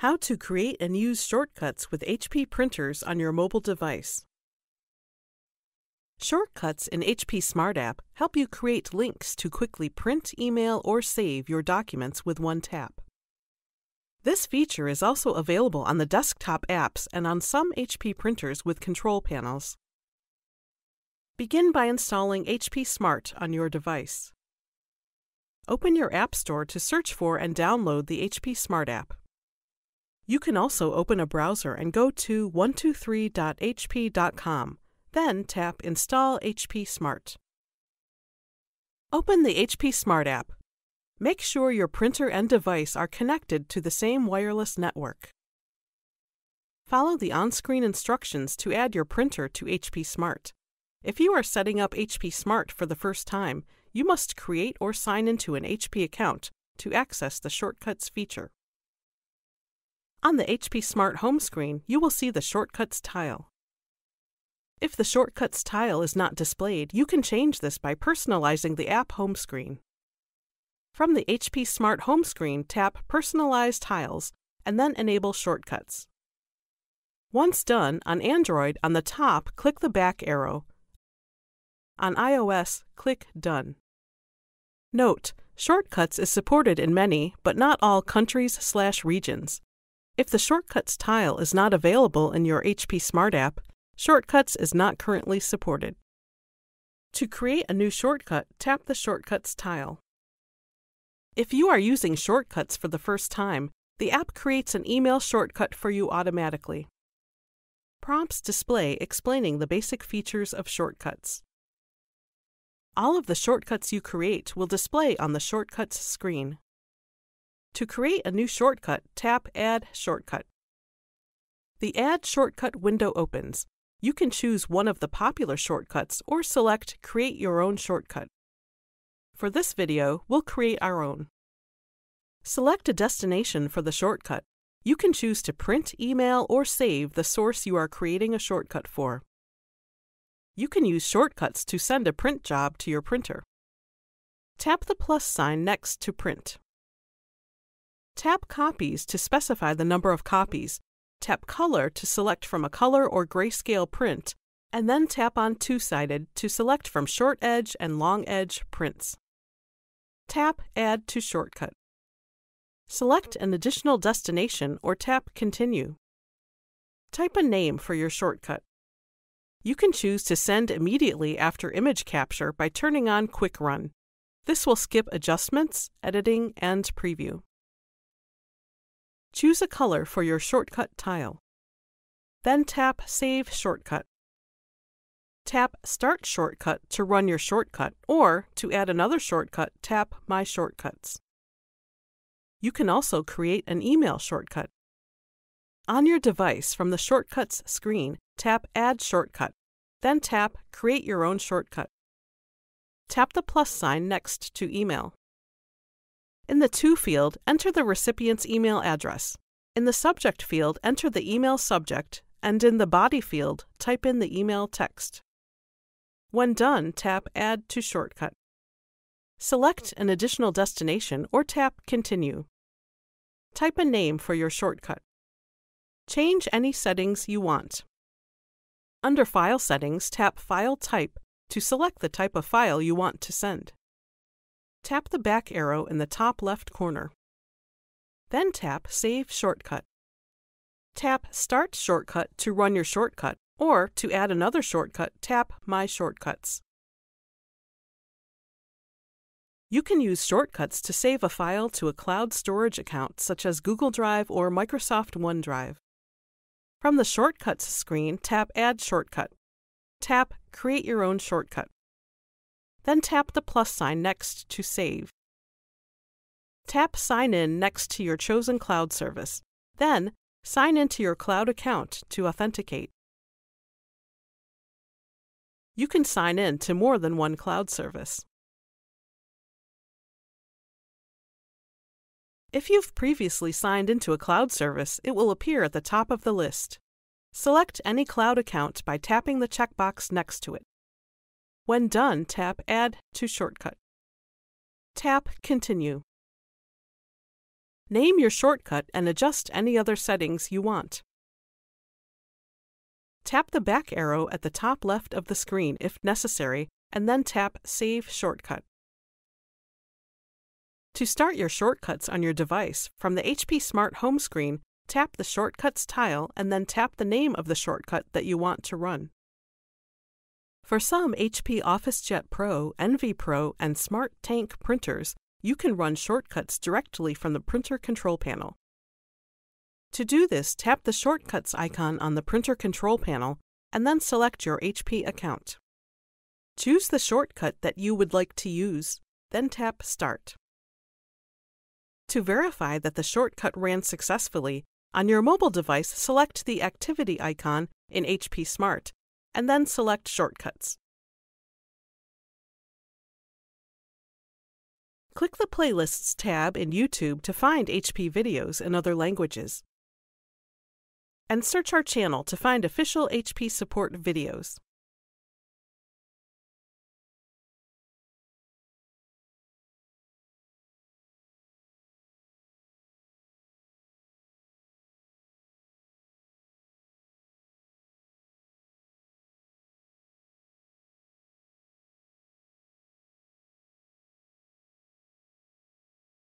How to create and use shortcuts with HP printers on your mobile device. Shortcuts in HP Smart App help you create links to quickly print, email, or save your documents with one tap. This feature is also available on the desktop apps and on some HP printers with control panels. Begin by installing HP Smart on your device. Open your App Store to search for and download the HP Smart App. You can also open a browser and go to 123.hp.com, then tap Install HP Smart. Open the HP Smart App. Make sure your printer and device are connected to the same wireless network. Follow the on-screen instructions to add your printer to HP Smart. If you are setting up HP Smart for the first time, you must create or sign into an HP account to access the Shortcuts feature. On the HP Smart home screen, you will see the Shortcuts tile. If the Shortcuts tile is not displayed, you can change this by personalizing the app home screen. From the HP Smart home screen, tap Personalize Tiles and then enable Shortcuts. Once done, on Android, on the top, click the back arrow. On iOS, click Done. Note: Shortcuts is supported in many, but not all countries/regions. If the Shortcuts tile is not available in your HP Smart App, Shortcuts is not currently supported. To create a new shortcut, tap the Shortcuts tile. If you are using Shortcuts for the first time, the app creates an email shortcut for you automatically. Prompts display explaining the basic features of Shortcuts. All of the shortcuts you create will display on the Shortcuts screen. To create a new shortcut, tap Add Shortcut. The Add Shortcut window opens. You can choose one of the popular shortcuts or select Create Your Own Shortcut. For this video, we'll create our own. Select a destination for the shortcut. You can choose to print, email, or save the source you are creating a shortcut for. You can use shortcuts to send a print job to your printer. Tap the plus sign next to Print. Tap Copies to specify the number of copies. Tap Color to select from a color or grayscale print, and then tap on Two-Sided to select from short edge and long edge prints. Tap Add to Shortcut. Select an additional destination or tap Continue. Type a name for your shortcut. You can choose to send immediately after image capture by turning on Quick Run. This will skip adjustments, editing, and preview. Choose a color for your shortcut tile. Then tap Save Shortcut. Tap Start Shortcut to run your shortcut, or to add another shortcut, tap My Shortcuts. You can also create an email shortcut. On your device from the Shortcuts screen, tap Add Shortcut, then tap Create Your Own Shortcut. Tap the plus sign next to Email. In the To field, enter the recipient's email address. In the Subject field, enter the email subject, and in the Body field, type in the email text. When done, tap Add to Shortcut. Select an additional destination or tap Continue. Type a name for your shortcut. Change any settings you want. Under File Settings, tap File Type to select the type of file you want to send. Tap the back arrow in the top left corner. Then tap Save Shortcut. Tap Start Shortcut to run your shortcut, or to add another shortcut, tap My Shortcuts. You can use shortcuts to save a file to a cloud storage account such as Google Drive or Microsoft OneDrive. From the Shortcuts screen, tap Add Shortcut. Tap Create Your Own Shortcut. Then tap the plus sign next to Save. Tap Sign In next to your chosen cloud service. Then, sign into your cloud account to authenticate. You can sign in to more than one cloud service. If you've previously signed into a cloud service, it will appear at the top of the list. Select any cloud account by tapping the checkbox next to it. When done, tap Add to Shortcut. Tap Continue. Name your shortcut and adjust any other settings you want. Tap the back arrow at the top left of the screen if necessary, and then tap Save Shortcut. To start your shortcuts on your device, from the HP Smart home screen, tap the Shortcuts tile and then tap the name of the shortcut that you want to run. For some HP OfficeJet Pro, Envy Pro, and Smart Tank printers, you can run shortcuts directly from the printer control panel. To do this, tap the Shortcuts icon on the printer control panel and then select your HP account. Choose the shortcut that you would like to use, then tap Start. To verify that the shortcut ran successfully, on your mobile device, select the Activity icon in HP Smart, and then select Shortcuts. Click the Playlists tab in YouTube to find HP videos in other languages. And search our channel to find official HP support videos.